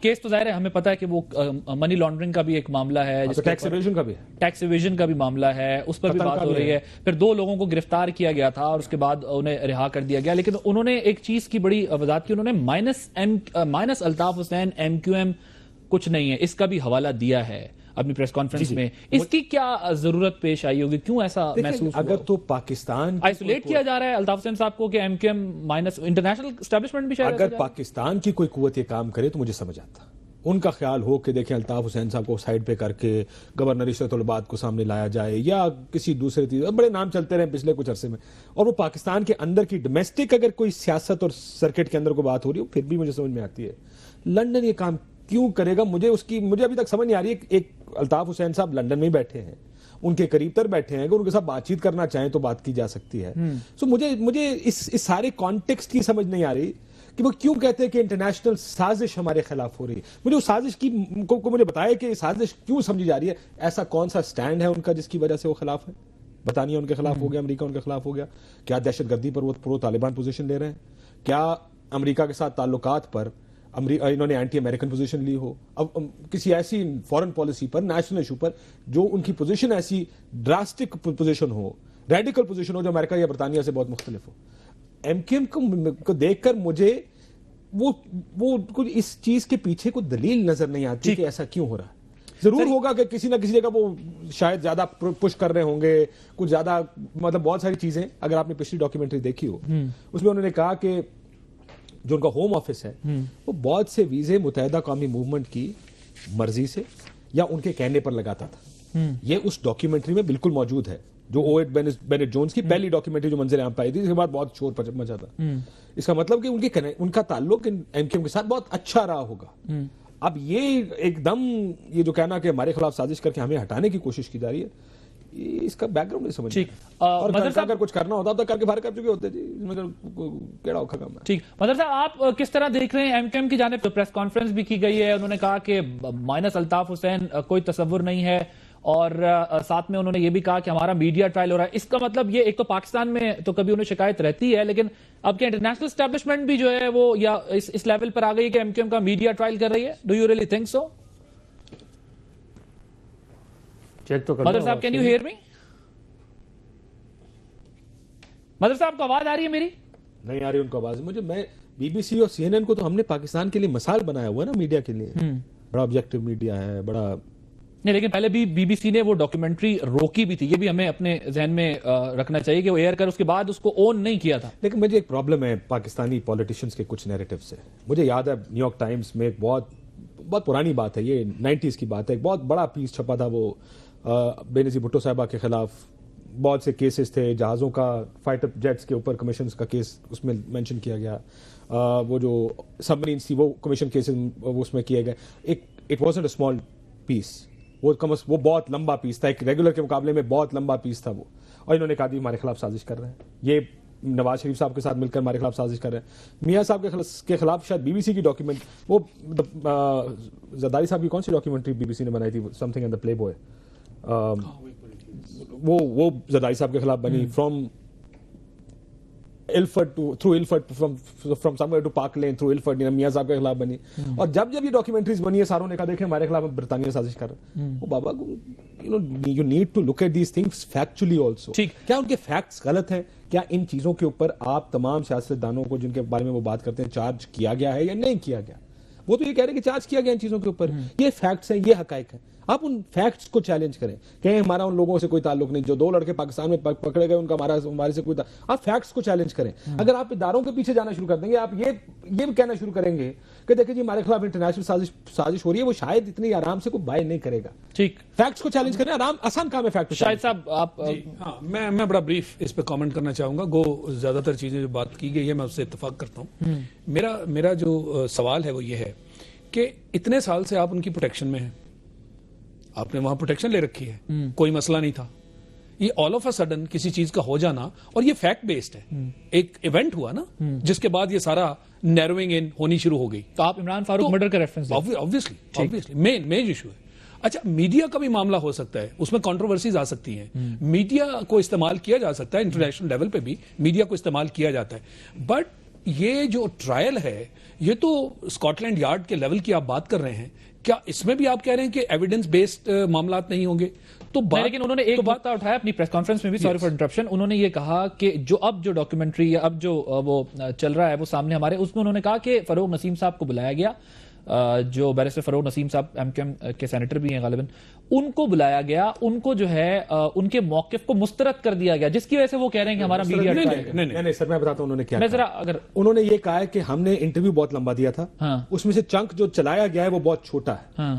Case تو ظاہر ہے ہمیں پتا ہے کہ وہ منی لانڈرنگ کا بھی ایک معاملہ ہے, ٹیکس ایویژن کا بھی ہے, ٹیکس ایویژن کا بھی معاملہ ہے, اس پر بھی بات ہو رہی ہے. پھر 2 لوگوں کو گرفتار کیا گیا تھا اور اس کے بعد انہیں رہا کر دیا گیا, لیکن انہوں نے ایک چیز کی بڑی وضاحت کی, انہوں نے مائنس الطاف حسین MQM کچھ نہیں ہے, اس کا بھی حوالہ دیا ہے اپنی پریس کانفرنس میں. اس کی کیا ضرورت پیش آئی ہوگی, کیوں ایسا محسوس اگر تو پاکستان آئسولیٹ کیا جا رہا ہے الطاف حسین صاحب کو کہ MQM مائنس انٹرنیشنل اسٹیبلشمنٹ بھی شاید, اگر پاکستان کی کوئی قوت یہ کام کرے تو مجھے سمجھ آتا. ان کا خیال ہو کہ دیکھیں الطاف حسین صاحب کو سائڈ پہ کر کے گورنر عشرت العباد کو سامنے لایا جائے یا کسی دوسرے چیز, بڑے نام چلتے رہے پچھلے کچھ عرصے میں, اور وہ پاکستان کے اندر کی ڈومیسٹک اگر کوئی سیاست اور سرکٹ کے اندر کوئی بات ہو رہی ہو پھر بھی مجھے سمجھ میں آتی ہے. لندن یہ کام کیوں کرے گا, مجھے ابھی تک سمجھ نہیں آ رہی ہے. ایک الطاف حسین صاحب لندن میں ہی بیٹھے ہیں, ان کے قریب تر بیٹھے ہیں, اگر ان کے ساتھ بات چیت کرنا چاہیں تو بات کی جا سکتی ہے. سو مجھے اس سارے کانٹیکسٹ کی سمجھ نہیں آ رہی کہ وہ کیوں کہتے ہیں کہ انٹرنیشنل سازش ہمارے خلاف ہو رہی ہے. مجھے اس سازش کی کو مجھے بتائے کہ سازش کیوں سمجھی جا رہی ہے, ایسا کون سا سٹینڈ ہے ان کا جس کی وجہ سے وہ خلاف ہے. برطانیہ ان کے خلاف ہو گیا, امریکہ ان کے خلاف ہو گیا, کیا دہشت گردی پر وہ پرو طالبان پوزیشن لے رہے ہیں, کیا امریکہ کے ساتھ تعلقات پر انہوں نے اینٹی امریکن پوزیشن لی ہو, اب کسی ایسی فورن پالیسی پر, نیشنل ایشو پر جو ان کی پوزیشن ایسی ڈراسٹک پوزیشن ہو, ریڈیکل پوزیشن ہو جو امریکہ یا برطانیہ سے بہت مختلف ہو. MQM کو دیکھ کر مجھے وہ کچھ اس چیز کے پیچھے کوئی دلیل نظر نہیں آتی کہ ایسا کیوں ہو رہا ہے. ضرور ہوگا کہ کسی نہ کسی جگہ وہ شاید زیادہ پش کر رہے ہوں گے, کچھ زیادہ, مطلب بہت ساری چیزیں. اگر آپ نے پچھلی ڈاکیومنٹری دیکھی ہو اس میں انہوں نے کہا کہ جو ان کا ہوم آفس ہے وہ بہت سے ویزے متحدہ قومی موومنٹ کی مرضی سے یا ان کے کہنے پر لگاتا تھا. یہ اس ڈاکیومنٹری میں بالکل موجود ہے, جو اویڈ بینٹ جونز کی پہلی ڈاکیومنٹری جو منظر عام پہ آئی تھی, اس کے بعد بہت شور مچا تھا. اس کا مطلب کہ ان کا تعلق MQM کے ساتھ بہت اچھا رہا ہوگا. اب یہ ایک دم یہ جو کہنا کہ ہمارے خلاف سازش کر کے ہمیں ہٹانے کی کوشش کی جا رہی ہے, اس کا بیک گراؤنڈ نہیں سمجھ. اور اگر کچھ کرنا ہوتا تو کر کے باہر کر چکے ہوتے جی, اس میں کیڑا اوکھا کام ہے. ٹھیک, مدر صاحب آپ کس طرح دیکھ رہے ہیں MQM کی جانب پریس کانفرنس بھی کی گئی ہے, انہوں نے کہا کہ مائنس الطاف حسین کوئی تصور نہیں ہے, اور ساتھ میں انہوں نے یہ بھی کہا کہ ہمارا میڈیا ٹرائل ہو رہا ہے. اس کا مطلب یہ, ایک تو پاکستان میں تو کبھی انہیں شکایت رہتی ہے, لیکن اب کیا انٹرنیشنل اسٹیبلشمنٹ بھی جو ہے وہ یا اس لیول پر آ گئی کہ MQM کا میڈیا ٹرائل کر رہی ہے. Do you really think so? Mother صاحب can you hear me? Mother صاحب کو آواز آ رہی ہے میری؟ نہیں آ رہی ان کو آواز. مجھے BBC اور CNN کو تو ہم نے پاکستان کے لیے مثال بنایا ہوا ہے نا میڈیا کے لیے, بڑا آبجیکٹو میڈیا ہے, بڑا نہیں, لیکن پہلے بھی BBC نے وہ ڈاکیومنٹری روکی بھی تھی, یہ بھی ہمیں اپنے ذہن میں رکھنا چاہیے کہ وہ ایئر کر اس کے بعد اس کو اون نہیں کیا تھا. لیکن مجھے ایک پرابلم ہے پاکستانی پولیٹیشینز کے کچھ نیریٹو سے. مجھے یاد ہے نیو یارک ٹائمز میں ایک بہت پرانی بات ہے, یہ 90s کی بات ہے, ایک بہت بڑا پیس چھپا تھا وہ بینظیر بھٹو صاحبہ کے خلاف. بہت سے کیسز تھے, جہازوں کا, فائٹر جیٹس کے اوپر کمیشنز کا کیس اس میں مینشن کیا گیا, وہ جو سبمرینز تھی وہ کمیشن کیسز اس میں کیے گئے. It wasn't a small piece, وہ بہت لمبا پیس تھا, ایک ریگولر کے مقابلے میں بہت لمبا پیس تھا وہ. اور انہوں نے کہا کہ ہمارے خلاف سازش کر رہے ہیں, یہ نواز شریف صاحب کے ساتھ مل کر ہمارے خلاف سازش کر رہے ہیں. میاں صاحب کے خلاف شاید BBC کی ڈاکیومنٹ, وہ زرداری صاحب کی کون سی ڈاکیومنٹری BBC نے بنائی تھی, some thing in the play boy, وہ زرداری صاحب کے خلاف بنی, from Alfred through Alfred, from سمویئر to Park Lane through Alfred, میاں صاحب کے خلاف بنی. اور جب یہ ڈاکیومنٹریز بنی ہے ساروں نے کہا دیکھیں ہمارے خلاف برطانیہ سازش کر رہے ہیں. وہ بابا you need to look at these things factually also. کیا ان کے فیکٹس غلط ہیں؟ کیا ان چیزوں کے اوپر آپ تمام سیاستدانوں کو جن کے بارے میں وہ بات کرتے ہیں چارج کیا گیا ہے یا نہیں کیا گیا؟ وہ تو یہ کہہ رہے ہیں کہ چارج کیا گیا ان چیزوں کے اوپر. یہ فیکٹس ہیں, یہ حقائق ہیں. آپ ان فیکٹس کو چیلنج کریں, کہیں ہمارا ان لوگوں سے کوئی تعلق نہیں, جو 2 لڑکے پاکستان میں پکڑے گئے ان کا ہمارے سے کوئی تعلق. آپ فیکٹس کو چیلنج کریں. اگر آپ اداروں کے پیچھے جانا شروع کر دیں گے, آپ یہ کہنا شروع کریں گے کہ دیکھیں جی ہمارے خلاف انٹرنیشنل سازش ہو رہی ہے, وہ شاید اتنی آرام سے کوئی بائی نہیں کرے گا. ٹھیک, فیکٹس کو چیلنج کریں, آسان کام ہے فیکٹ. شاہد صاحب آپ. میں بڑا بریف اس پہ کامنٹ کرنا چاہوں گا. زیادہ تر چیزیں جو بات کی گئی ہے میں اس سے اتفاق کرتا ہوں. میرا جو سوال ہے وہ یہ ہے کہ اتنے سال سے آپ ان کی پروٹیکشن میں ہیں, آپ نے وہاں پروٹیکشن لے رکھی ہے, کوئی مسئلہ نہیں تھا. یہ آل آف اے سڈن کسی چیز کا ہو جانا, اور یہ فیکٹ بیسڈ ہے, ایک ایونٹ ہوا نا جس کے بعد یہ سارا نیروئنگ ان ہونی شروع ہو گئی. تو آپ عمران فاروق مرڈر کا ریفرنس obviously مین ایشو ہے. اچھا, میڈیا کا بھی معاملہ ہو سکتا ہے, اس میں کنٹروورسیز آ سکتی ہیں. میڈیا کو استعمال کیا جا سکتا ہے, انٹرنیشنل لیول پہ بھی میڈیا کو استعمال کیا جاتا ہے, بٹ یہ جو ٹرائل ہے یہ تو اسکاٹ لینڈ یارڈ کے لیول کی آپ بات کر رہے ہیں, کیا اس میں بھی آپ کہہ رہے ہیں کہ ایویڈنس بیسڈ معاملات نہیں ہوں گے؟ تو لیکن انہوں نے ایک بات اٹھایا اپنی پریس کانفرنس میں بھی, سوری فار انٹرپشن, انہوں نے یہ کہا کہ جو ڈاکیومنٹری یا اب جو وہ چل رہا ہے وہ سامنے ہمارے, اس میں انہوں نے کہا کہ فروغ نسیم صاحب کو بلایا گیا, جو بیرسٹر فروغ نسیم صاحب ایم کیو ایم کے سینیٹر بھی ہیں غالباً, ان کو بلایا گیا, ان کو جو ہے ان کے موقف کو مسترد کر دیا گیا, جس کی وجہ سے وہ کہہ رہے ہیں کہ ہمارا میڈیا نہیں سر, میں بتاتا ہوں انہوں نے کیا. میں ذرا اگر انہوں نے یہ کہا ہے کہ ہم نے انٹرویو بہت لمبا دیا تھا, اس میں سے چنک جو چلایا گیا ہے وہ بہت چھوٹا ہے.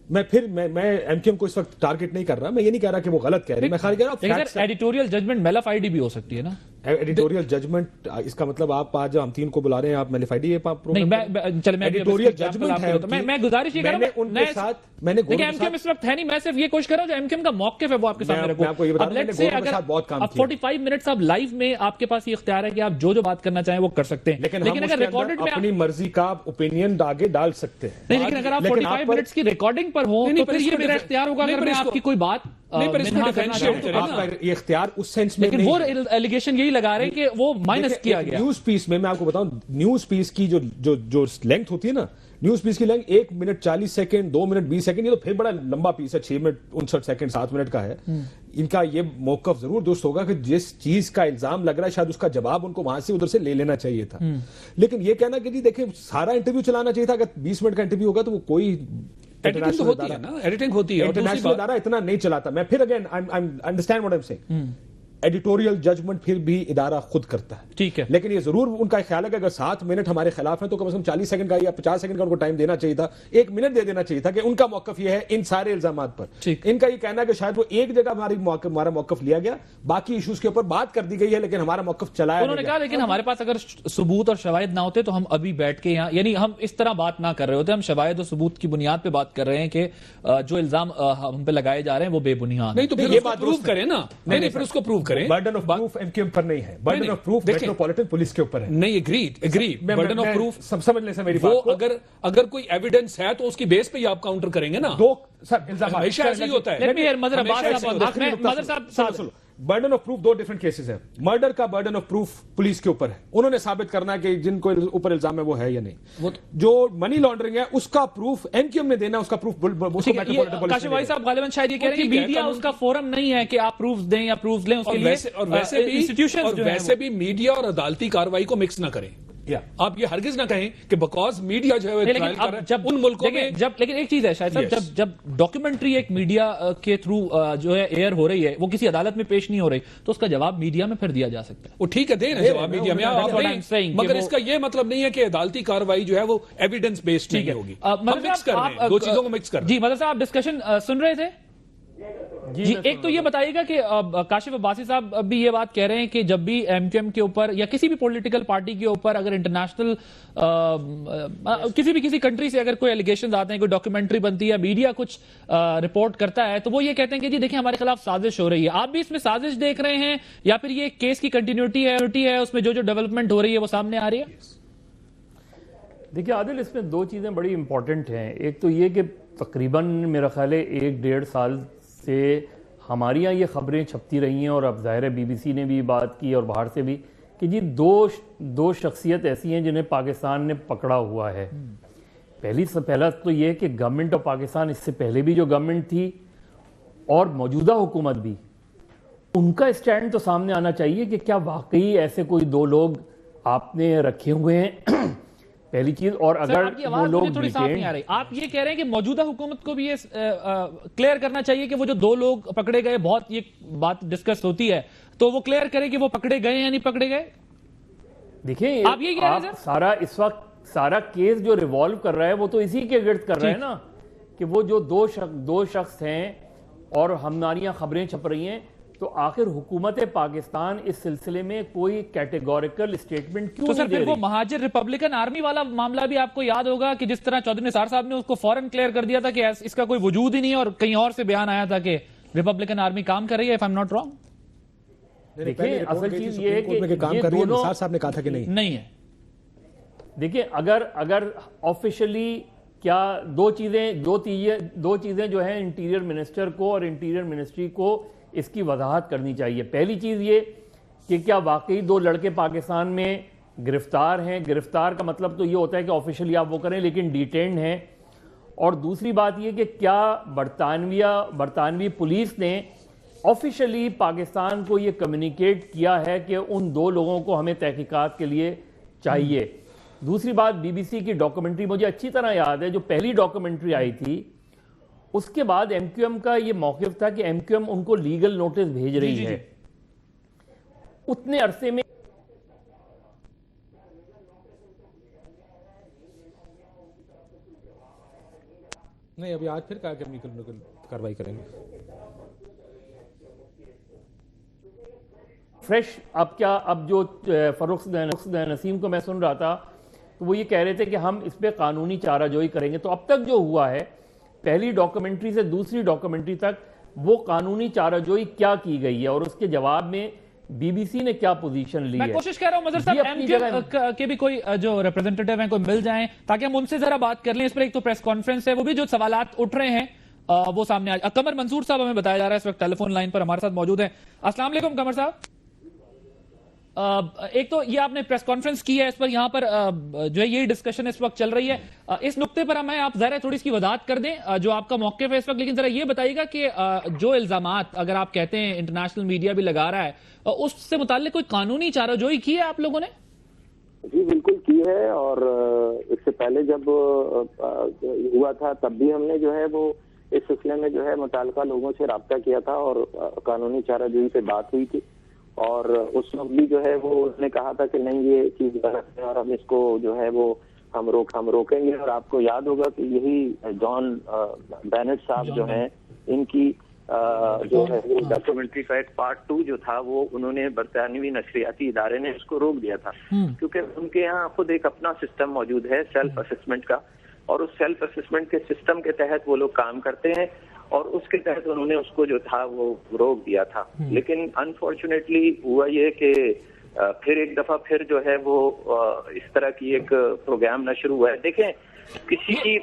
میں ایم کیو ایم کو اس وقت ٹارگٹ نہیں کر رہا, میں یہ نہیں کہہ رہا کہ وہ غلط کہہ رہے ہیں, میں خالی کہہ رہا ہوں ایڈیٹوریل ججمنٹ میلیفائڈی بھی ہو سکتی ہے نا. ایڈیٹوریل ججمنٹ اس کا مطلب آپ آج ہم تین کو بلا رہے ہیں, آپ میلیفائڈی ایڈیٹوریل ججمنٹ ہے. میں گزارش یہ کر رہا ہوں ان کے ساتھ, میں نے ایم کیو ایم اس وقت ہے نہیں, میں صرف یہ کوشش کر رہا ہوں جو ایم کیو ایم کا موقف ہے وہ آپ کے سامنے رکھوں. اب لیٹس سے اگر اب 45 منٹس اب لائیو میں آپ کے پاس یہ اختیار ہے کہ آپ جو بات کرنا چاہیں وہ کر سکتے ہیں, لیکن اگر ریکارڈڈ میں اپنی مرضی کا اوپینین آگے ڈال سکتے ہیں. نہیں, لیکن اگر آپ 45 منٹس کی ریکارڈنگ پر ہو تو پھر یہ میرا اختیار ہوگا اگر میں آپ کی کوئی بات یہ اختیار اس سینس میں, لیکن وہ ایلیگیشن یہی لگا رہے ہیں کہ وہ مائنس کیا گیا. نیوز پیس میں آپ کو بتاؤں, نیوز پیس کی جو لینتھ ہوتی ہے نا, نیوز پیس کی length 1 minute 40 second 2 minute 20 second, یہ تو پھر بڑا لمبا پیس ہے, 6 منٹ 59 سیکنڈ 7 منٹ کا ہے. ان کا یہ موقف ضرور درست ہوگا کہ جس چیز کا الزام لگ رہا ہے شاید اس کا جواب ان کو وہاں سے ادھر سے لے لینا چاہیے تھا. لیکن یہ کہنا کہ جی دیکھیں سارا انٹرویو چلانا چاہیے تھا, اگر 20 منٹ کا انٹرویو ہوگا تو وہ کوئی ایڈیٹنگ ہوتی ہے, انٹرنیشنل ادارہ اتنا نہیں چلاتا. میں پھر again understand what I am seeing, editorial judgement پھر بھی ادارہ خود کرتا ہے, ٹھیک ہے, لیکن یہ ضرور ان کا خیال ہے کہ اگر 7 منٹ ہمارے خلاف ہیں تو کم از کم 40 سیکنڈ کا یا 50 سیکنڈ کا ان کو ٹائم دینا چاہیے تھا, 1 منٹ دے دینا چاہیے تھا کہ ان کا موقف یہ ہے ان سارے الزامات پر. ان کا یہ کہنا ہے کہ شاید وہ ایک جگہ ہمارا موقف لیا گیا, باقی ایشوز کے اوپر بات کر دی گئی ہے, لیکن ہمارا موقف چلایا. انہوں نے کہا لیکن ہمارے پاس اگر ثبوت اور شواہد نہ ہوتے تو ہم ابھی بیٹھ کے یہاں, یعنی ہم اس طرح بات نہ کر رہے ہوتے, ہم شواہد اور ثبوت کی بنیاد پہ بات کر رہے ہیں کہ جو الزام ہم پہ لگائے جا رہے ہیں وہ بے بنیاد. نہیں تو پھر یہ بات پروو کریں نا, نہیں پھر اس کو پروو کریں. Burden of proof M Q M پر نہیں ہے, burden of proof metropolitan police کے اوپر ہے. نہیں, اگریڈ, برڈن آف پروف سمجھ لیں سر میری بات کو, اگر کوئی ایویڈنس ہے تو اس کی بیس پہ ہی آپ کاؤنٹر کریں گے نا. دو سر الزامات ہمیشہ ایسا ہی ہوتا ہے. Burden of proof 2 different cases ہیں. مرڈر کا برڈن آف پروف پولیس کے اوپر ہے, انہوں نے ثابت کرنا ہے کہ جن کو اوپر الزام ہے وہ ہے یا نہیں. جو منی لانڈرنگ ہے اس کا پروف ایم کیو ایم نے دینا, اس کا پروف کاشف بھائی صاحب غالباً شاید یہ کہہ رہے ہیں کہ میڈیا اس کا فورم نہیں ہے کہ آپ پروفز دیں یا پروفز لیں, اس کے لیے اور ویسے بھی میڈیا اور عدالتی کارروائی کو مکس نہ کریں. آپ یہ ہرگز نہ کہیں کہ بکاز میڈیا جو ہے ٹرائل کر رہا ہے ان ملکوں میں. لیکن ایک چیز ہے شاید صاحب, جب ڈاکیومنٹری ایک میڈیا کے تھرو جو ہے ایئر ہو رہی ہے, وہ کسی عدالت میں پیش نہیں ہو رہی, تو اس کا جواب میڈیا میں پھر دیا جا سکتا ہے. وہ ٹھیک ہے, دیں نا جواب میڈیا میں آپ دیں, مگر اس کا یہ مطلب نہیں ہے کہ عدالتی کارروائی جو ہے وہ ایویڈنس بیسڈ نہیں ہوگی. مکس کر رہے ہیں دو چیزوں کو مکس کر. جی مدر صاحب آپ ڈسکشن سن رہے تھے. جی ایک تو یہ بتائیے گا کہ کاشف عباسی صاحب بھی یہ بات کہہ رہے ہیں کہ جب بھی ایم کیو ایم کے اوپر یا کسی بھی پولیٹیکل پارٹی کے اوپر اگر انٹرنیشنل کسی کنٹری سے اگر کوئی ایلیگیشنز آتے ہیں, کوئی ڈاکیومنٹری بنتی ہے, میڈیا کچھ رپورٹ کرتا ہے, تو وہ یہ کہتے ہیں کہ جی دیکھیں ہمارے خلاف سازش ہو رہی ہے. آپ بھی اس میں سازش دیکھ رہے ہیں یا پھر یہ کیس کی کنٹینیوٹی ہے, اس میں جو ڈیولپمنٹ ہو رہی ہے وہ سامنے آ رہی ہے؟ دیکھیں عادل, اس میں 2 چیزیں بڑی امپورٹنٹ ہیں. ایک تو یہ کہ تقریباً میرا خیال ہے 1-1.5 سال سے ہماری یہاں یہ خبریں چھپتی رہی ہیں, اور اب ظاہر ہے BBC نے بھی بات کی اور باہر سے بھی, کہ جی دو شخصیت ایسی ہیں جنہیں پاکستان نے پکڑا ہوا ہے. پہلا تو یہ کہ گورنمنٹ آف پاکستان, اس سے پہلے بھی جو گورنمنٹ تھی اور موجودہ حکومت بھی, ان کا اسٹینڈ تو سامنے آنا چاہیے کہ کیا واقعی ایسے کوئی 2 لوگ آپ نے رکھے ہوئے ہیں, پہلی چیز. اور اگر وہ لوگ تھوڑی صاف نہیں آ رہی, آپ یہ کہہ رہے ہیں کہ موجودہ حکومت کو بھی یہ کلیئر کرنا چاہیے کہ وہ جو 2 لوگ پکڑے گئے, بہت یہ بات ڈسکس ہوتی ہے, تو وہ کلیئر کرے کہ وہ پکڑے گئے یا نہیں پکڑے گئے. دیکھیں آپ اس وقت سارا کیس جو ریوالو کر رہا ہے وہ تو اسی کے گرد کر رہا ہے نا, کہ وہ جو 2 شخص ہیں اور ہماریاں خبریں چھپ رہی ہیں, تو آخر حکومت پاکستان اس سلسلے میں کوئی کیٹیگوریکل اسٹیٹمنٹ کیوں نہیں دے رہی؟ تو سر پھر وہ مہاجر ریپبلکن آرمی والا معاملہ بھی آپ کو یاد ہوگا کہ جس طرح چودھری نثار صاحب نے اس کو فوراً کلیئر کر دیا تھا کہ اس کا کوئی وجود ہی نہیں ہے, اور کہیں اور سے بیان آیا تھا کہ ریپبلکن آرمی کام کر رہی ہے, if I'm not wrong. دیکھیں اصل چیز یہ ہے کہ یہ دونوں نثار صاحب نے کہا تھا کہ نہیں ہے. دیکھیں اگر آفیشلی کیا دو چیزیں جو ہیں انٹیریئر منسٹر کو اور انٹیریئر منسٹری کو اس کی وضاحت کرنی چاہیے. پہلی چیز یہ کہ کیا واقعی 2 لڑکے پاکستان میں گرفتار ہیں. گرفتار کا مطلب تو یہ ہوتا ہے کہ آفیشلی آپ وہ کریں, لیکن ڈیٹینڈ ہیں. اور دوسری بات یہ کہ کیا برطانوی پولیس نے آفیشلی پاکستان کو یہ کمیونیکیٹ کیا ہے کہ ان 2 لوگوں کو ہمیں تحقیقات کے لیے چاہیے. دوسری بات, بی بی سی کی ڈاکومنٹری مجھے اچھی طرح یاد ہے, جو پہلی ڈاکومنٹری آئی تھی اس کے بعد ایم کیو ایم کا یہ موقف تھا کہ ایم کیو ایم ان کو لیگل نوٹس بھیج رہی ہے. اتنے عرصے میں نہیں, ابھی آج پھر کہا کہ ہم کارروائی کریں گے. فریش اب جو فروخ نسیم کو میں سن رہا تھا تو وہ یہ کہہ رہے تھے کہ ہم اس پہ قانونی چارہ جوئی کریں گے. تو اب تک جو ہوا ہے پہلی ڈاکومنٹری سے دوسری ڈاکومنٹری تک وہ قانونی چارہ جوئی کیا کی گئی ہے اور اس کے جواب میں بی بی سی نے کیا پوزیشن لی ہے. میں کوشش کر رہا ہوں مظہر صاحب ایم کیو ایم کے بھی کوئی جو ریپرزنٹیٹیو ہیں کوئی مل جائیں تاکہ ہم ان سے ذرا بات کر لیں. اس پر ایک تو پریس کانفرنس ہے, وہ بھی جو سوالات اٹھ رہے ہیں وہ سامنے آج. قمر منصور صاحب ہمیں بتایا جا رہا ہے اس وقت ٹیلی فون لائن پر ہمارے ساتھ موجود ہیں. السلام علیکم قمر صاحب. ایک تو یہ آپ نے پریس کانفرنس کی ہے, اس پر یہاں پر جو ہے یہی ڈسکشن اس وقت چل رہی ہے. اس نقطے پر ہمیں آپ ظاہر ہے تھوڑی اس کی وضاحت کر دیں جو آپ کا موقف ہے اس وقت, لیکن ذرا یہ بتائیے گا کہ جو الزامات اگر آپ کہتے ہیں انٹرنیشنل میڈیا بھی لگا رہا ہے, اس سے متعلق کوئی قانونی چارہ جوئی کی ہے آپ لوگوں نے؟ جی بالکل کی ہے, اور اس سے پہلے جب ہوا تھا تب بھی ہم نے جو ہے وہ اس سلسلے میں جو ہے متعلقہ لوگوں سے رابطہ کیا تھا اور قانونی چارہ جوئی سے بات ہوئی تھی. اور اس وقت بھی جو ہے وہ انہوں نے کہا تھا کہ نہیں یہ چیز غلط ہے اور ہم اس کو جو ہے وہ ہم روکیں گے. اور آپ کو یاد ہوگا کہ یہی جان بینٹ صاحب جو ہیں ان کی جو ہے ڈاکومنٹری کا ایک پارٹ 2 جو تھا وہ انہوں نے برطانوی نشریاتی ادارے نے اس کو روک دیا تھا, کیونکہ ان کے یہاں خود ایک اپنا سسٹم موجود ہے سیلف اسسمنٹ کا, اور اس سیلف اسسمنٹ کے سسٹم کے تحت وہ لوگ کام کرتے ہیں اور اس کے تحت انہوں نے اس کو جو تھا وہ روک دیا تھا. لیکن انفارچونیٹلی ہوا یہ کہ پھر ایک دفعہ پھر جو ہے وہ اس طرح کی ایک پروگرام نشر ہوا ہے. دیکھیں کسی کی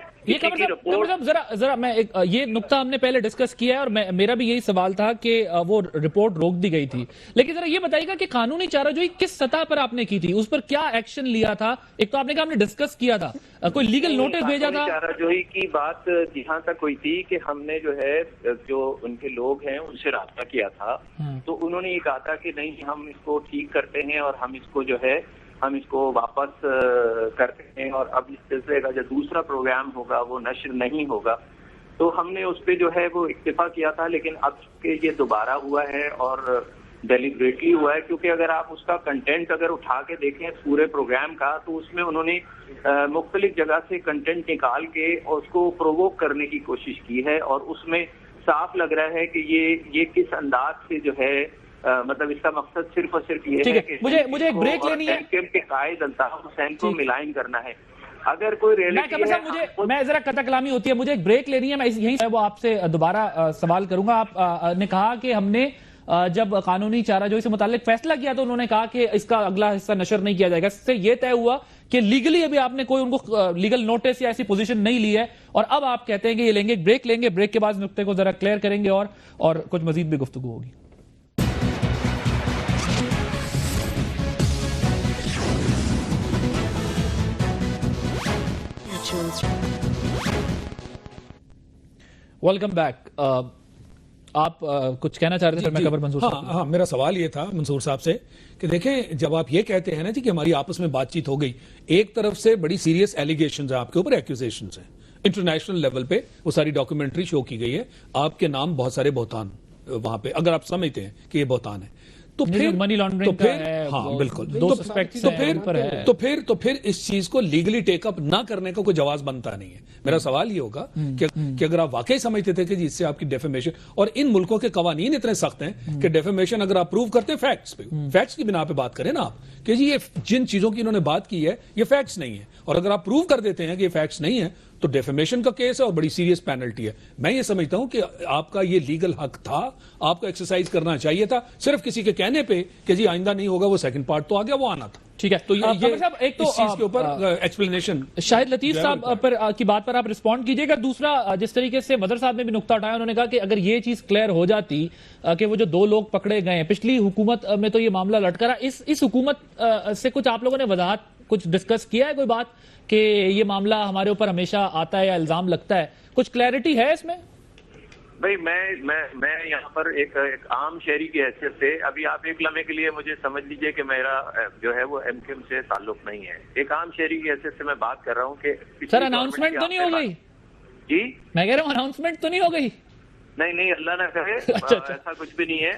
رپورٹ ذرا میں یہ نقطہ ہم نے پہلے ڈسکس کیا ہے اور میرا بھی یہی سوال تھا کہ وہ رپورٹ روک دی گئی تھی, لیکن ذرا یہ بتائیے گا کہ قانونی چارہ جوئی کس سطح پر آپ نے کی تھی, اس پر کیا ایکشن لیا تھا؟ ایک تو آپ نے کہا ہم نے ڈسکس کیا تھا, کوئی لیگل نوٹس بھیجا تھا؟ چارہ جوئی کی بات جہاں تک ہوئی تھی کہ ہم نے جو ہے جو ان کے لوگ ہیں ان سے رابطہ کیا تھا, تو انہوں نے یہ کہا تھا کہ نہیں ہم اس کو ٹھیک کرتے ہیں اور ہم اس کو جو ہے ہم اس کو واپس کرتے ہیں, اور اب اس سلسلے کا جو دوسرا پروگرام ہوگا وہ نشر نہیں ہوگا. تو ہم نے اس پہ جو ہے وہ اکتفا کیا تھا. لیکن اب کہ یہ دوبارہ ہوا ہے اور ڈیلیبریٹلی ہوا ہے, کیونکہ اگر آپ اس کا کنٹینٹ اگر اٹھا کے دیکھیں پورے پروگرام کا تو اس میں انہوں نے مختلف جگہ سے کنٹینٹ نکال کے اور اس کو پرووک کرنے کی کوشش کی ہے, اور اس میں صاف لگ رہا ہے کہ یہ کس انداز سے جو ہے مطلب اس کا مقصد صرف اور صرف یہ ہے کہ مجھے ایک بریک لینی ہے, کے قائد الطاف حسین کو ملائم کرنا ہے. اگر کوئی ریئلٹی ہے میں ذرا قطع کلامی ہوتی ہے, مجھے ایک بریک لینی ہے, میں یہیں وہ آپ سے دوبارہ سوال کروں گا. آپ نے کہا کہ ہم نے جب قانونی چارہ جوئی سے متعلق فیصلہ کیا تو انہوں نے کہا کہ اس کا اگلا حصہ نشر نہیں کیا جائے گا. اس سے یہ طے ہوا کہ لیگلی ابھی آپ نے کوئی ان کو لیگل نوٹس یا ایسی پوزیشن نہیں لی ہے, اور اب آپ کہتے ہیں کہ یہ لیں گے. بریک لیں گے, بریک کے بعد نقطے کو ذرا کلیئر کریں گے اور کچھ مزید بھی گفتگو ہوگی. Welcome back. آپ کچھ کہنا چاہ رہے تھے؟ میں قمر منصور صاحب. ہاں, میرا سوال یہ تھا منصور صاحب سے کہ دیکھیں جب آپ یہ کہتے ہیں نا جی کہ ہماری آپس میں بات چیت ہو گئی, ایک طرف سے بڑی سیریس ایلیگیشنز ہیں آپ کے اوپر, ایکوزیشنز ہیں انٹرنیشنل لیول پہ, وہ ساری ڈاکومنٹری شو کی گئی ہے, آپ کے نام بہت سارے بہتان وہاں پہ, اگر آپ سمجھتے ہیں کہ یہ بہتان ہے تو پھر منی لانڈرنگ کا ہے, ہاں بالکل, دو سسپیکٹس ہیں, تو پھر اس چیز کو لیگلی ٹیک اپ نہ کرنے کا کوئی جواز بنتا نہیں ہے. میرا سوال یہ ہوگا کہ اگر آپ واقعی سمجھتے تھے کہ جی اس سے آپ کی ڈیفیمیشن, اور ان ملکوں کے قوانین اتنے سخت ہیں کہ ڈیفیمیشن اگر آپ پروو کرتے ہیں فیکٹس پہ, فیکٹس کی بنا پہ بات کریں نا آپ کہ جی یہ جن چیزوں کی انہوں نے بات کی ہے یہ فیکٹس نہیں ہے, اور اگر آپ پروو کر دیتے ہیں کہ یہ فیکٹس نہیں ہے تو ڈیفیمیشن کا کیس ہے اور بڑی سیریس پینلٹی ہے. میں یہ سمجھتا ہوں کہ آپ کا یہ لیگل حق تھا, آپ کو ایکسرسائز کرنا چاہیے تھا. صرف کسی کے کہنے پہ کہ جی آئندہ نہیں ہوگا, وہ سیکنڈ پارٹ تو آ گیا, وہ آنا تھا. ٹھیک ہے. تو یہ قمر صاحب ایک تو اس چیز کے اوپر ایکسپلینیشن شاہد لطیف صاحب پر کی بات پر آپ رسپونڈ کیجئے گا. دوسرا جس طریقے سے مظہر صاحب نے بھی نقطہ اٹھایا, انہوں نے کہا کہ اگر یہ چیز کلیئر ہو جاتی کہ وہ جو 2 لوگ پکڑے گئے ہیں, پچھلی حکومت میں تو یہ معاملہ لٹکا رہا, اس حکومت سے کچھ آپ لوگوں نے وضاحت کچھ ڈسکس کیا ہے, کوئی بات کہ یہ معاملہ ہمارے اوپر ہمیشہ آتا ہے یا الزام لگتا ہے, کچھ کلیئرٹی ہے اس میں؟ بھائی میں یہاں پر ایک عام شہری کی حیثیت سے ابھی آپ ایک لمحے کے لیے مجھے سمجھ لیجئے کہ میرا جو ہے وہ ایم کیو ایم سے تعلق نہیں ہے. ایک عام شہری کی حیثیت سے میں بات کر رہا ہوں کہ سر اناؤنسمنٹ تو نہیں ہو گئی؟ جی میں کہہ رہا ہوں اناؤنسمنٹ تو نہیں ہو گئی؟ نہیں اللہ نہ کرے, ایسا کچھ بھی نہیں ہے.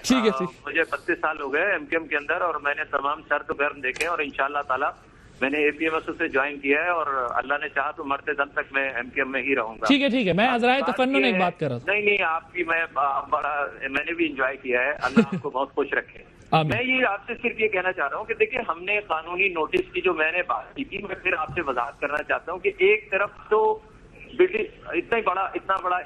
مجھے 32 سال ہو گئے ایم کیو ایم کے اندر, اور میں نے تمام شرط گرم دیکھے, اور انشاءاللہ تعالی میں نے اے پی ایم ایس سے جوائن کیا ہے, اور اللہ نے چاہا تو مرتے دم تک میں ایم کیو ایم میں ہی رہوں گا. ٹھیک ہے, میں عذرائے تفنن ایک بات کر رہا تھا. نہیں آپ کی میں نے بھی انجوائے کیا ہے, اللہ آپ کو بہت خوش رکھے. میں یہ آپ سے صرف یہ کہنا چاہ رہا ہوں کہ دیکھیں ہم نے قانونی نوٹس کی جو میں نے بات کی تھی, میں پھر آپ سے وضاحت کرنا چاہتا ہوں کہ ایک طرف تو اتنا بڑا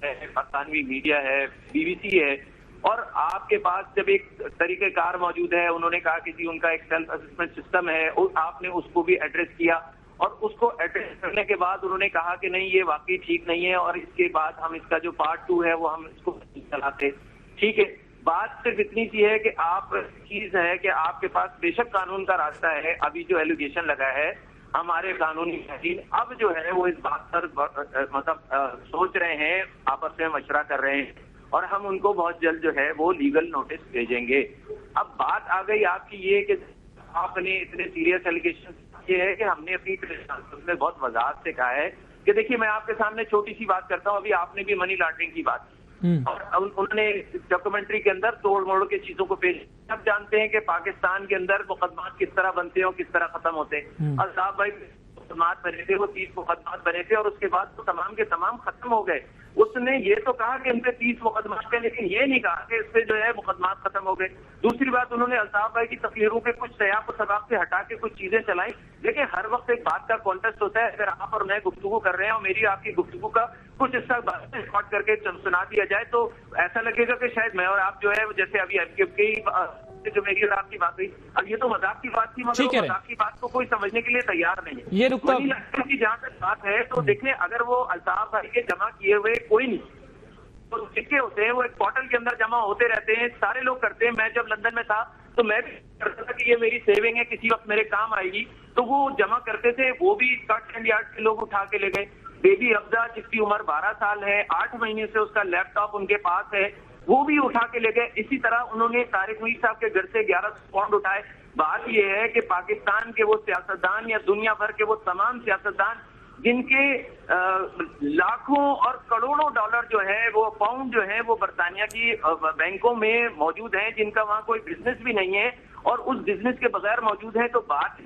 برطانوی میڈیا ہے, بی بی سی ہے, اور آپ کے پاس جب ایک طریقہ کار موجود ہے, انہوں نے کہا کہ جی ان کا ایک سیلف اسسمنٹ سسٹم ہے, آپ نے اس کو بھی ایڈریس کیا, اور اس کو ایڈریس کرنے کے بعد انہوں نے کہا کہ نہیں یہ واقعی ٹھیک نہیں ہے, اور اس کے بعد ہم اس کا جو پارٹ 2 ہے وہ ہم اس کو چلاتے. ٹھیک ہے, بات صرف اتنی سی ہے کہ آپ چیز ہے کہ آپ کے پاس بے شک قانون کا راستہ ہے. ابھی جو ایلیگیشن لگا ہے ہمارے قانونی ماہرین اب جو ہے وہ اس بات پر مطلب سوچ رہے ہیں, آپس میں مشورہ کر رہے ہیں, اور ہم ان کو بہت جلد جو ہے وہ لیگل نوٹس بھیجیں گے. اب بات آ گئی آپ کی یہ کہ آپ نے اتنے سیریس ایلیگیشن, یہ ہے کہ ہم نے اپنی میں بہت وضاحت سے کہا ہے کہ دیکھیے میں آپ کے سامنے چھوٹی سی بات کرتا ہوں. ابھی آپ نے بھی منی لانڈرنگ کی بات کی, اور انہوں نے ڈاکومنٹری کے اندر توڑ موڑ کے چیزوں کو پیش. اب جانتے ہیں کہ پاکستان کے اندر مقدمات کس طرح بنتے ہیں اور کس طرح ختم ہوتے ہیں. الطاف بھائی مقدمات بنے تھے, وہ 30 مقدمات بنے تھے, اور اس کے بعد وہ تمام کے تمام ختم ہو گئے. اس نے یہ تو کہا کہ ان پہ 30 مقدمات تھے, لیکن یہ نہیں کہا کہ اس پہ جو ہے مقدمات ختم ہو گئے. دوسری بات, انہوں نے الطاف بھائی کی تقریروں کے کچھ سیاق و سباق سے ہٹا کے کچھ چیزیں چلائیں. لیکن ہر وقت ایک بات کا کانٹیسٹ ہوتا ہے. اگر آپ اور میں گفتگو کر رہے ہیں اور میری آپ کی گفتگو کا کچھ حصہ ریکارڈ کر کے سنا دیا جائے تو ایسا لگے گا کہ شاید میں اور آپ جو ہے جیسے ابھی جو میری اور آپ کی بات ہوئی, اب یہ تو مذاق کی بات تھی, مگر مذاق کی بات کو کوئی سمجھنے کے لیے تیار نہیں ہے. یہ نقطہ کی جہاں تک بات ہے تو دیکھیں, اگر وہ الطاف بھائی کے جمع کیے ہوئے کوئی نہیں, تو سکے ہوتے ہیں وہ ایک پورٹل کے اندر جمع ہوتے رہتے ہیں, سارے لوگ کرتے ہیں. میں جب لندن میں تھا تو میں بھی کرتا تھا کہ یہ میری سیونگ ہے, کسی وقت میرے کام آئے گی, تو وہ جمع کرتے تھے. وہ بھی اسکاٹ لینڈ یارڈ کے لوگ اٹھا کے لے گئے. بیبی افزا جس کی عمر 12 سال ہے, 8 مہینے سے اس کا لیپ ٹاپ ان کے پاس ہے, وہ بھی اٹھا کے لے گئے. اسی طرح انہوں نے طارق میر صاحب کے گھر سے 11 پاؤنڈ اٹھائے. بات یہ ہے کہ پاکستان کے وہ سیاستدان یا دنیا بھر کے وہ تمام سیاستدان جن کے لاکھوں اور کروڑوں ڈالر جو ہے وہ پاؤنڈ جو ہے وہ برطانیہ کی بینکوں میں موجود ہیں, جن کا وہاں کوئی بزنس بھی نہیں ہے اور اس بزنس کے بغیر موجود ہے. تو بات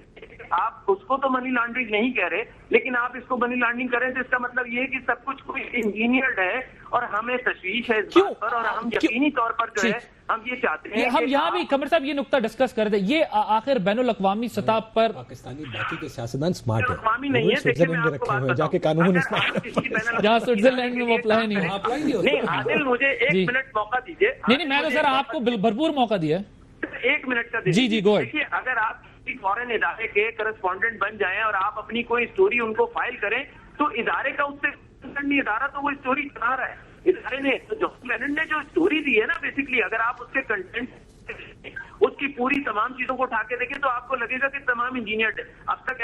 آپ اس کو تو منی لانڈرنگ نہیں کہہ رہے, لیکن آپ اس کو منی لانڈرنگ کریں تو اس کا مطلب یہ ہے کہ سب کچھ کوئی انجینئرڈ ہے, اور ہمیں تشویش ہے اس بات پر, اور ہم یقینی طور پر جو ہے ہم یہ چاہتے ہیں. ہم یہاں بھی قمر صاحب یہ نقطہ ڈسکس کر دیں, یہ آخر بین الاقوامی سطح پر پاکستانی باقی کے سیاستدان سمارٹ ہیں, اقوامی نہیں ہے, سوئٹزرلینڈ میں رکھے ہوئے جا کے قانون جہاں سوئٹزرلینڈ میں وہ اپلائی نہیں نہیں. عادل مجھے 1 منٹ موقع دیجیے. نہیں میں تو سر آپ کو بھرپور موقع دیا ہے. 1 منٹ کا جی گو اہیڈ. دیکھیے, اگر آپ کسی فورن ادارے کے کرسپونڈنٹ بن جائیں اور آپ اپنی کوئی اسٹوری ان کو فائل کریں تو ادارے کا اس سے ادارہ تو وہ اسٹوری چلا رہا ہے. ادارے نے جان لینن نے جو اسٹوری دی ہے نا, بیسکلی اگر آپ اس کے کنٹینٹ اس کی پوری تمام چیزوں کو اٹھا کے دیکھیں تو آپ کو لگے گا کہ تمام انجینئرڈ. اب تک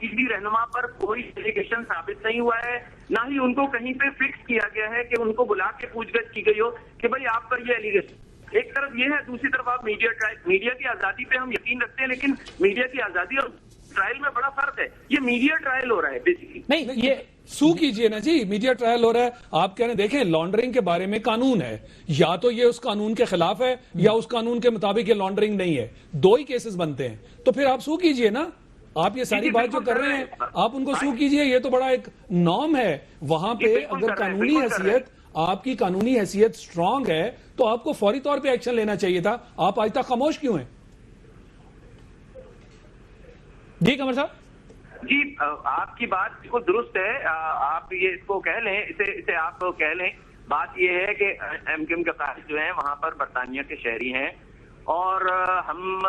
کسی رہنما پر کوئی ایلیگیشن ثابت نہیں ہوا ہے, نہ ہی ان کو کہیں پہ فکس کیا گیا ہے کہ ان کو بلا کے پوچھ گچھ کی گئی ہو کہ بھائی آپ پر یہ ایلیگیشن. ایک طرف یہ ہے, دوسری طرف آپ میڈیا کی آزادی پہ ہم یقین رکھتے ہیں, لیکن میڈیا کی آزادی اور ٹرائل میں بڑا فرق ہے. یہ میڈیا ٹرائل ہو رہا ہے بیسیکلی. نہیں یہ سو کیجئے نا جی, میڈیا ٹرائل ہو رہا ہے. آپ کہہ رہے ہیں دیکھیں لانڈرنگ کے بارے میں قانون ہے, یا تو یہ اس قانون کے خلاف ہے یا اس قانون کے مطابق یہ لانڈرنگ نہیں ہے, 2 ہی کیسز بنتے ہیں. تو پھر آپ سو کیجئے نا, آپ یہ ساری بات جو کر رہے ہیں آپ ان کو سو کیجئے. یہ تو بڑا ایک نارم ہے وہاں پہ. اگر قانونی حیثیت آپ کی قانونی حیثیت سٹرونگ ہے تو آپ کو فوری طور پہ ایکشن لینا چاہیے تھا. آپ آج تک خاموش کیوں ہیں؟ جی قمر صاحب. جی آپ کی بات بالکل درست ہے. آپ یہ اس کو کہہ لیں, اسے آپ کہہ لیں. بات یہ ہے کہ ایم کیو ایم کے قائد جو ہیں وہاں پر برطانیہ کے شہری ہیں, اور ہم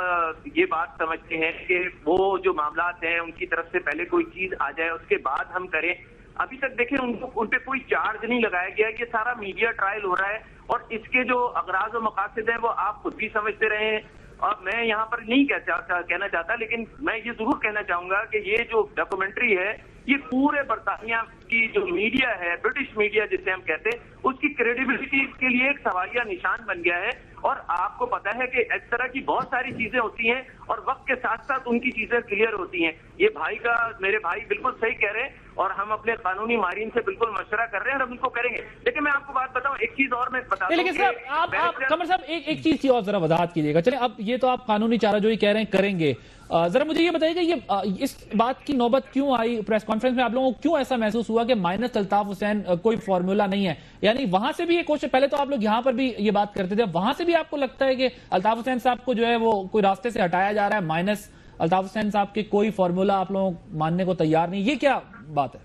یہ بات سمجھتے ہیں کہ وہ جو معاملات ہیں ان کی طرف سے پہلے کوئی چیز آ جائے اس کے بعد ہم کریں. ابھی تک دیکھیں ان پہ کوئی چارج نہیں لگایا گیا. یہ سارا میڈیا ٹرائل ہو رہا ہے اور اس کے جو اغراض و مقاصد ہیں وہ آپ خود بھی سمجھتے رہے ہیں. اور میں یہاں پر نہیں کہنا چاہتا, لیکن میں یہ ضرور کہنا چاہوں گا کہ یہ جو ڈاکومنٹری ہے یہ پورے برطانیہ کی جو میڈیا ہے, برٹش میڈیا جسے ہم کہتے ہیں, اس کی کریڈیبلٹی کے لیے ایک سوالیہ نشان بن گیا ہے. اور آپ کو پتا ہے کہ اس طرح کی بہت ساری چیزیں ہوتی ہیں اور وقت کے ساتھ ساتھ ان کی چیزیں کلیئر ہوتی ہیں. یہ میرے بھائی بالکل صحیح کہہ رہے ہیں اور ہم اپنے قانونی ماہرین سے بالکل مشورہ کر رہے ہیں اور ہم ان کو کریں گے. لیکن میں آپ کو بات بتاؤں, ایک چیز اور میں بتا دوں. لیکن صاحب آپ قمر صاحب ایک چیز کی اور ذرا وضاحت کیجیے گا. چلیں اب یہ تو آپ قانونی چارہ جوئی کہہ رہے ہیں کریں گے, ذرا مجھے یہ بتائیے کہ یہ اس بات کی نوبت کیوں آئی پریس کانفرنس میں, آپ لوگوں کو کیوں ایسا محسوس ہوا کہ مائنس الطاف حسین کوئی فارمولا نہیں ہے؟ یعنی وہاں سے بھی یہ کوشش, پہلے تو آپ لوگ یہاں پر بھی یہ بات کرتے تھے, وہاں سے بھی آپ کو لگتا ہے کہ الطاف حسین صاحب کو جو ہے وہ کوئی راستے سے ہٹایا جا رہا ہے, مائنس الطاف حسین صاحب کے کوئی فارمولا آپ لوگ ماننے کو تیار نہیں, یہ کیا بات ہے؟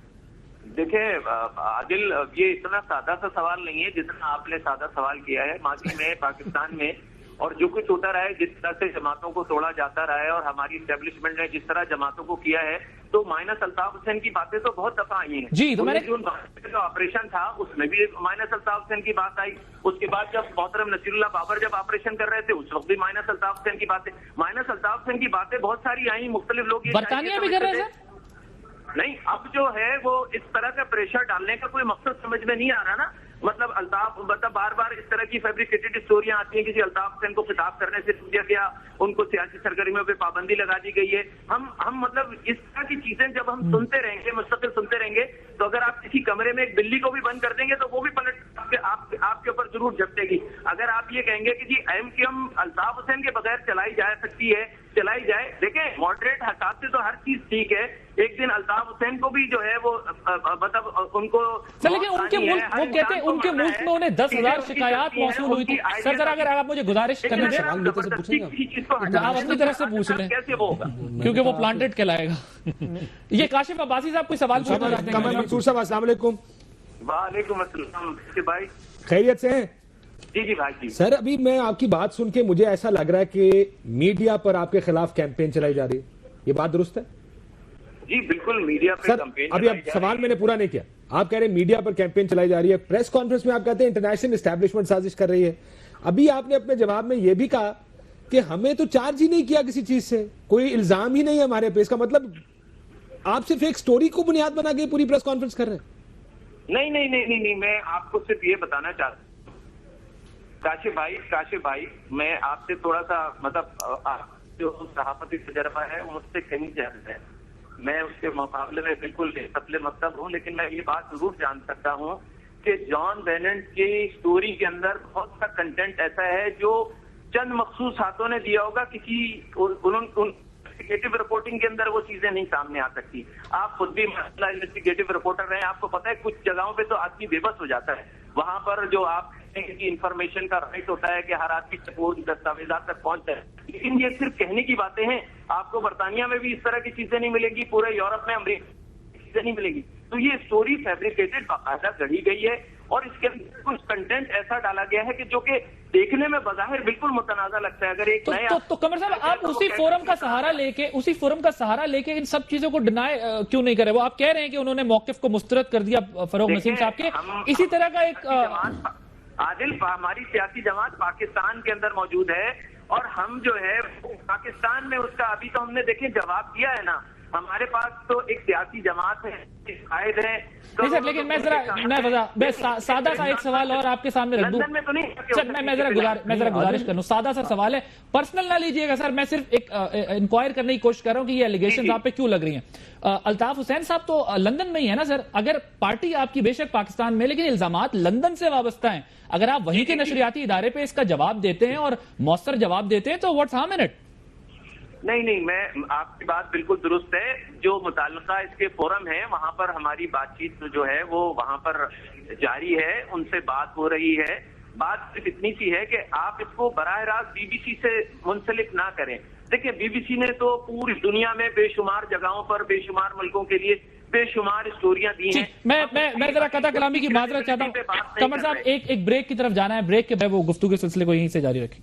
دیکھیں عادل, یہ اتنا سادہ سا سوال نہیں ہے جتنا آپ نے سادہ سوال کیا ہے. ماضی میں پاکستان میں اور جو کچھ ہوتا رہا ہے, جس طرح سے جماعتوں کو توڑا جاتا رہا ہے اور ہماری اسٹیبلشمنٹ نے جس طرح جماعتوں کو کیا ہے, تو مائنس الطاف حسین کی باتیں تو بہت دفعہ آئی ہیں. جی, تو میں نے جو آپریشن تھا اس میں بھی مائنس الطاف حسین کی بات آئی. اس کے بعد جب محترم نصیر اللہ بابر جب آپریشن کر رہے تھے اس وقت بھی مائنس الطاف حسین کی باتیں, مائنس الطاف حسین کی باتیں بہت ساری آئیں. مختلف لوگ برطانیہ بھی کر رہے ہیں نہیں, اب جو ہے وہ اس طرح کا پریشر ڈالنے کا کوئی مقصد سمجھ میں نہیں آ رہا نا. مطلب بار بار اس طرح کی فیبریکیٹڈ اسٹوریاں آتی ہیں. کسی الطاف حسین کو خطاب کرنے سے پوچھا گیا, ان کو سیاسی سرگرمیوں پہ پابندی لگا دی گئی ہے. ہم مطلب اس طرح کی چیزیں جب ہم سنتے رہیں گے, مستقل سنتے رہیں گے, تو اگر آپ کسی کمرے میں ایک بلی کو بھی بند کر دیں گے تو وہ بھی پلٹ آپ کے اوپر ضرور جھپٹے گی. اگر آپ یہ کہیں گے کہ جی ایم الطاف حسین کے بغیر چلائی جا سکتی ہے, چلائی جائے. دیکھیں ماڈریٹ حساب سے تو ہر چیز ٹھیک ہے, ایک دن الطاف حسین کو بھی جو ہے وہ مطلب ان کو لیکن ان کے ملک, وہ کہتے ہیں ان کے ملک میں انہیں 10,000 شکایات موصول ہوئی تھی. سر ذرا اگر آپ مجھے گزارش کرنا چاہیں آپ اپنی طرف سے پوچھ لیں کیونکہ وہ پلانٹڈ کہلائے گا. یہ کاشف عباسی صاحب کوئی سوال پوچھنا چاہتے ہیں؟ کمر منصور صاحب السلام علیکم. وعلیکم السلام بھائی, خیریت سے ہیں؟ جی بھائی جی. سر ابھی میں آپ کی بات سن کے مجھے ایسا لگ رہا ہے کہ میڈیا پر آپ کے خلاف کیمپین چلائی جا رہی ہے, یہ بات درست ہے؟ جی بالکل, میڈیا پر کیمپین. ابھی اب سوال میں نے پورا نہیں کیا. آپ کہہ رہے ہیں میڈیا پر کیمپین چلائی جا رہی ہے, پریس کانفرنس میں آپ کہتے ہیں انٹرنیشنل اسٹیبلشمنٹ سازش کر رہی ہے. ابھی آپ نے اپنے جواب میں یہ بھی کہا کہ ہمیں تو چارج ہی نہیں کیا کسی چیز سے, کوئی الزام ہی نہیں ہے ہمارے پہ. اس کا مطلب آپ صرف ایک سٹوری کو بنیاد بنا کے پوری پریس کانفرنس کر رہے ہیں؟ نہیں, میں آپ کو صرف یہ بتانا چاہتا ہوں کاشف بھائی, میں آپ سے تھوڑا سا مطلب جو صحافتی تجربہ ہے وہ مجھ سے کہیں زیادہ ہے. میں اس کے مقابلے میں بالکل قبل مکتب ہوں, لیکن میں یہ بات ضرور جان سکتا ہوں کہ جان بیننٹ کی اسٹوری کے اندر بہت سا کنٹینٹ ایسا ہے جو چند مخصوص ہاتھوں نے دیا ہوگا. کسی انویسٹیگیٹو رپورٹنگ کے اندر وہ چیزیں نہیں سامنے آ سکتی. آپ خود بھی انویسٹیگیٹو رپورٹر رہے ہیں, آپ کو پتا ہے کچھ جگہوں پہ تو آدمی بے بس ہو جاتا ہے. وہاں پر جو آپ کی انفارمیشن کا رائٹ ہوتا ہے کہ ہر آدمی سپورٹ دستاویزات تک پہنچ جائے, لیکن یہ صرف کہنے کی باتیں ہیں. آپ کو برطانیہ میں بھی اس طرح کی چیزیں نہیں ملیں گی, پورے یورپ میں امریکہ کی چیزیں نہیں ملیں گی. تو یہ اسٹوری فیبریکیٹڈ باقاعدہ گڑھی گئی ہے اور اس کے اندر کچھ کنٹینٹ ایسا ڈالا گیا ہے کہ جو کہ دیکھنے میں بظاہر بالکل متنازع لگتا ہے. اگر ایک تو قمر صاحب آپ اسی فورم کا سہارا لے کے ان سب چیزوں کو ڈینائی کیوں نہیں کرے؟ وہ آپ کہہ رہے ہیں کہ انہوں نے موقف کو مسترد کر دیا فروغ نسیم صاحب کے, اسی طرح کا ایک عادل ہماری سیاسی جماعت پاکستان کے اندر موجود ہے اور ہم جو ہے پاکستان میں اس کا ابھی تو ہم نے دیکھیں جواب دیا ہے نا. ہمارے پاس تو ایک سیاسی جماعت ہے, قائد ہے. نہیں سر, لیکن میں سادہ سا ایک سوال اور آپ کے سامنے رکھ دوں. سر میں ذرا گزارش کروں, سادہ سا سوال ہے, پرسنل نہ لیجئے گا سر, میں صرف ایک انکوائر کرنے کی کوشش کر رہا ہوں کہ یہ ایلیگیشنز آپ پہ کیوں لگ رہی ہیں. الطاف حسین صاحب تو لندن میں ہی ہے نا سر, اگر پارٹی آپ کی بے شک پاکستان میں, لیکن الزامات لندن سے وابستہ ہیں. اگر آپ وہیں کے نشریاتی ادارے پہ اس کا جواب دیتے ہیں اور مؤثر جواب دیتے ہیں تو واٹس ہارم ان اٹ؟ نہیں, میں آپ کی بات بالکل درست ہے. جو متعلقہ اس کے فورم ہیں وہاں پر ہماری بات چیت جو ہے وہ وہاں پر جاری ہے, ان سے بات ہو رہی ہے. بات صرف اتنی سی ہے کہ آپ اس کو براہ راست بی بی سی سے منسلک نہ کریں. دیکھیں بی بی سی نے تو پوری دنیا میں بے شمار جگہوں پر بے شمار ملکوں کے لیے بے شمار اسٹوریاں دی ہیں. میں ذرا قطع کلامی کی معذرت چاہتا ہوں. قمر صاحب ایک بریک کی طرف جانا ہے, بریک کے بعد وہ گفتگو کے سلسلے کو یہیں سے جاری رکھیں.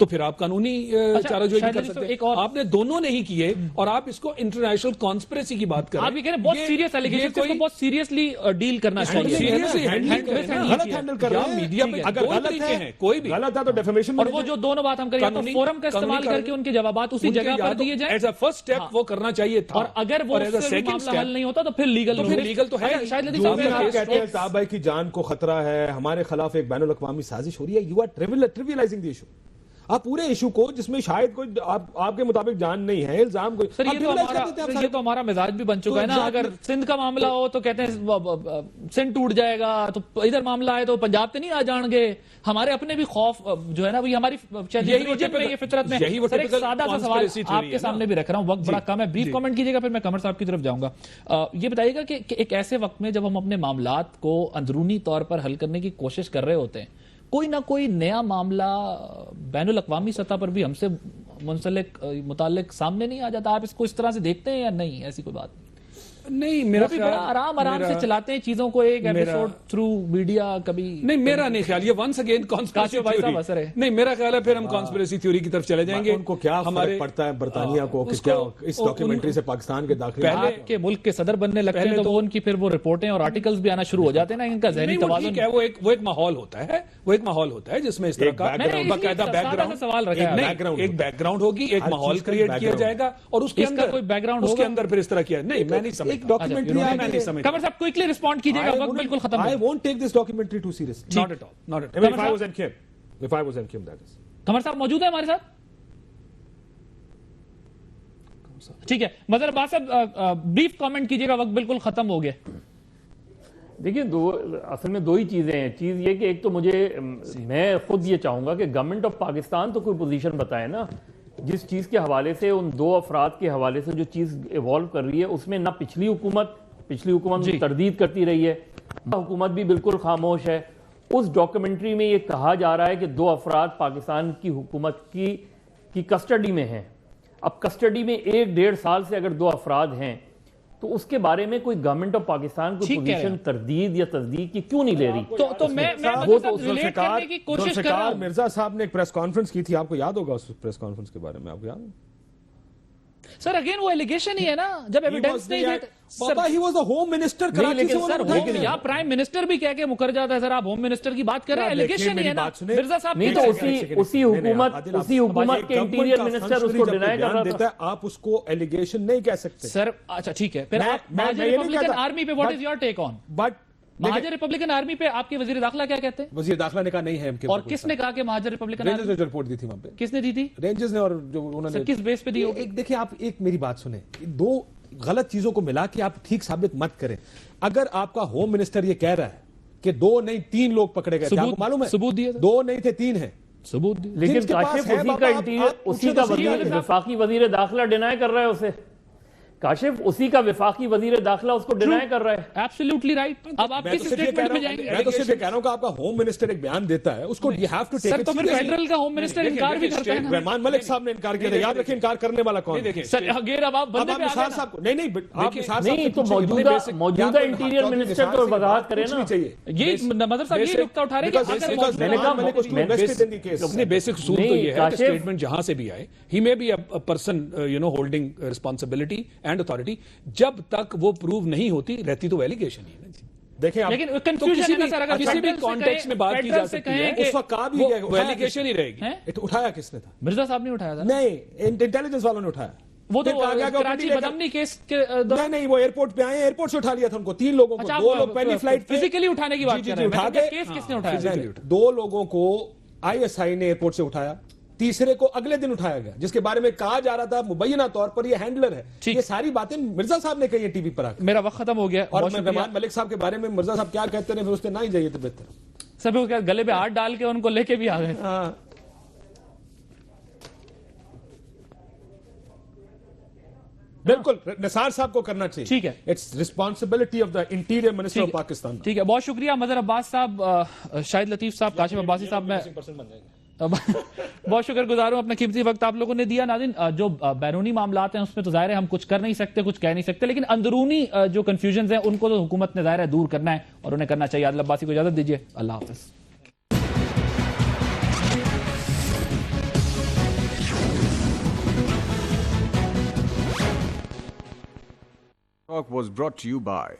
تو پھر آپ قانونی چارہ جوئی شاید کر علی سکتے صاحب، ہیں. ایک اور- آپ نے دونوں نہیں کیے اور آپ اس کو انٹرنیشنل کانسپریسی کی بات کر رہے ہیں. آپ یہ کہہ رہے ہیں بہت سیریس ایلیگیشن کو بہت سیریسلی ڈیل کرنا چاہیے. seriously handle Hand- کریں نا. غلط ہینڈل کر رہے ہیں. میڈیا پہ اگر دو غلط طریقے ہیں کوئی بھی. غلط ہے تو ڈیفیمیشن اور وہ جو دونوں بات ہم کریں یا تو قانونی- فورم کا استعمال قانونی کر کے ان کے جوابات اسی جگہ پر دیے جائیں ایز اے فرسٹ اسٹیپ وہ کرنا چاہیے تھا. اور اگر وہ as a اس سے بھی second معاملہ step- حل نہیں ہوتا تو پھر لیگل تو پھر legal تو ہے. شاید لطیف جو صاحب بھی آپ ایک- کہتے ہیں صاحب بھائی کی جان کو خطرہ ہے, ہمارے خلاف ایک بین الاقوامی سازش ہو رہی ہے, یو آر ٹریولائزنگ دی ایشو. آپ پورے ایشو کو جس میں شاید کوئی آپ کے مطابق جان نہیں ہے, الزام کوئی سر یہ تو ہمارا مزاج بھی بن چکا ہے نا. اگر سندھ کا معاملہ ہو تو کہتے ہیں سندھ ٹوٹ جائے گا, تو ادھر معاملہ آئے تو پنجاب تو نہیں آ جان گے. ہمارے اپنے بھی خوف جو ہے نا وہ ہماری یہ فطرت میں. سر ایک سادہ سا سوال آپ کے سامنے بھی رکھ رہا ہوں, وقت بڑا کم ہے, بریف کامنٹ کیجیے گا پھر میں قمر صاحب کی طرف جاؤں گا. یہ بتائیے گا کہ ایک ایسے وقت میں جب ہم اپنے معاملات کو اندرونی طور پر حل کرنے کی کوشش کر رہے ہوتے ہیں, کوئی نہ کوئی نیا معاملہ بین الاقوامی سطح پر بھی ہم سے متعلق سامنے نہیں آ جاتا. آپ اس کو اس طرح سے دیکھتے ہیں یا نہیں؟ ایسی کوئی بات نہیں, میرا بھی بڑا آرام سے چلاتے ہیں چیزوں کو, ایک ایپیسوڈ تھرو میڈیا کبھی نہیں. میرا نہیں خیال یہ ونس اگین کانسپریسی تھیوری نہیں. میرا خیال ہے پھر ہم کانسپریسی تھیوری کی طرف چلے جائیں گے. ان کو کیا فرق پڑتا ہے برطانیہ کو کہ کیا اس ڈاکیومنٹری سے پاکستان کے داخلے آپ کے ملک کے صدر بننے لگتے ہیں تو ان کی پھر وہ رپورٹیں اور آرٹیکلز بھی آنا شروع ہو جاتے ہیں نا. ان کا ذہنی توازن وہ ایک ماحول ہوتا ہے, وہ ایک ماحول ہوتا ہے جس میں اس طرح کا باقاعدہ ایک بیک گراؤنڈ ہوگی, ایک ماحول کریٹ کیا جائے گا اور اس کے اندر کوئی بیک گراؤنڈ اس کے اندر پھر اس طرح کیا نہیں. میں نہیں سمجھتا. قمر صاحب کوئکلی رسپونڈ کیجیے گا, وقت بالکل ختم I won't take this documentary too seriously. Not at all. Not at all. I mean, if I was in Kim, that is. Qamar صاحب موجود ہے ہمارے ساتھ؟ ٹھیک ہے, مظہر عباس صاحب بریف کامنٹ کیجیے گا, وقت بالکل ختم ہو گیا. دیکھیں اصل میں دو ہی چیزیں ہیں. چیز یہ کہ ایک تو میں خود یہ چاہوں گا کہ گورنمنٹ آف پاکستان تو کوئی پوزیشن بتائے نا, جس چیز کے حوالے سے, ان دو افراد کے حوالے سے جو چیز ایوالو کر رہی ہے, اس میں نہ پچھلی حکومت تردید کرتی رہی ہے, حکومت بھی بالکل خاموش ہے. اس ڈاکیومنٹری میں یہ کہا جا رہا ہے کہ دو افراد پاکستان کی حکومت کی کسٹڈی میں ہیں. اب کسٹڈی میں 1.5 سال سے اگر دو افراد ہیں تو اس کے بارے میں کوئی گورنمنٹ آف پاکستان کوئی پوزیشن تردید یا تصدیق کی کیوں نہیں لے رہی؟ تو میں ریلیٹ کرنے کی کوشش کر رہا ہوں. مرزا صاحب نے ایک پریس کانفرنس کی تھی, آپ کو یاد ہوگا اس پریس کانفرنس کے بارے میں, آپ کو یاد ہے؟ سر اگین وہ ایلیگیشن ہی ہے نا, جب ایویڈنس نہیں دیتے. بابا he was the home minister Karachi سے, یا پرائم منسٹر بھی کہہ کے مکر جاتا ہے. سر آپ ہوم منسٹر کی بات کر رہے ہیں, ایلیگیشن ہی ہے نا. مرزا صاحب نہیں تو اسی حکومت کے انٹیریئر منسٹر اس کو ڈینائی کر رہا تھا. آپ اس کو ایلیگیشن نہیں کہہ سکتے سر. اچھا ٹھیک ہے, پھر آپ مہاجر ریپبلکن آرمی پہ what is your take on? But مہاجر ریپبلکن آرمی پہ آپ کے وزیر داخلہ کیا کہتے ہیں؟ وزیر داخلہ نے کہا نہیں ہے. اور کس نے کہا کہ مہاجر ریپبلکن رینجرز نے جو رپورٹ دی تھی وہاں پہ, کس نے دی تھی؟ رینجرز نے. اور جو انہوں نے کس بیس پہ دی ہوگی؟ دیکھیں آپ ایک میری بات سنیں, دو غلط چیزوں کو ملا کے آپ ٹھیک ثابت مت کریں. اگر آپ کا ہوم منسٹر یہ کہہ رہا ہے کہ 2 نہیں 3 لوگ پکڑے گئے, آپ کو معلوم ہے ثبوت دیا 2 نہیں تھے 3 ہیں, ثبوت دیا. لیکن کاشف اسی کا وفاقی وزیر داخلہ ڈینائی کر رہا ہے اسے. کاشف اسی کا وفاقی وزیر داخلہ اس کو ڈینائی کر رہا ہے. Absolutely right. اب آپ کس اسٹیٹمنٹ میں جائیں گے؟ میں تو صرف یہ کہہ رہا ہوں کہ آپ کا ہوم منسٹر ایک بیان دیتا ہے, اس کو you have to take سر تو پھر فیڈرل کا ہوم منسٹر انکار بھی کرتا ہے نا. رحمان ملک صاحب نے انکار کیا تھا, یاد رکھیں انکار کرنے والا کون ہے. سر اگر اب آپ بندے پہ آ گئے صاحب کو نہیں آپ نہیں تو موجودہ انٹیریئر منسٹر تو وضاحت کرے نا. یہ مظہر صاحب یہ نقطہ اٹھا رہے ہیں. بیسک اصول تو یہ ہے کہ اسٹیٹمنٹ جہاں سے بھی آئے, he may be a person holding responsibility and authority, جب تک وہ پروو نہیں ہوتی رہتی تو ایلیگیشن ہی ہے. دیکھیں لیکن کنفیوژن ہے سر, اگر کسی بھی کانٹیکسٹ میں بات کی جا سکتی ہے اس وقت کہا بھی وہ ایلیگیشن ہی رہے گی. اٹھایا کس نے تھا؟ مرزا صاحب نے اٹھایا تھا. نہیں, انٹیلیجنس والوں نے اٹھایا. وہ تو کراچی بدامنی کیس کے نہیں وہ ایئرپورٹ پہ آئے, ایئرپورٹ سے اٹھا لیا تھا ان کو 3 لوگوں کو. 2 لوگ پہلی فلائٹ فزیکلی اٹھانے کی بات کر رہے ہیں. کیس کس نے اٹھایا؟ 2 لوگوں کو ISI نے ایئرپورٹ سے اٹھایا, تیسرے کو اگلے دن اٹھایا گیا, جس کے بارے میں کہا جا رہا تھا مبینہ طور پر یہ ہینڈلر ہے. یہ ساری باتیں مرزا صاحب نے کہی ہیں ٹی وی پر. میرا وقت ختم ہو گیا. اور رحمان ملک صاحب کے بارے میں مرزا صاحب کیا کہتے ہیں, پھر اس سے نہ ہی جائیے تو بہتر. سب گلے پہ ہاتھ ڈال کے ان کو لے کے بھی آ گئے. بالکل نثار صاحب کو کرنا چاہیے. ٹھیک ہے, it's responsibility of the interior minister of Pakistan. ٹھیک ہے, بہت شکریہ مظہر عباس صاحب, شاہد لطیف صاحب, کاشف عباسی صاحب. میں بہت شکر گزار ہوں, اپنا قیمتی وقت آپ لوگوں نے دیا. ناظرین, جو بیرونی معاملات ہیں اس میں تو ظاہر ہے ہم کچھ کر نہیں سکتے, کچھ کہہ نہیں سکتے, لیکن اندرونی جو کنفیوژنز ہیں ان کو تو حکومت نے ظاہر ہے دور کرنا ہے, اور انہیں کرنا چاہیے. عادل عباسی کو اجازت دیجیے, اللہ حافظ. Talk was brought to you by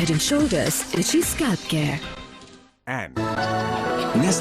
Head and Shoulders Itchy Scalp Care and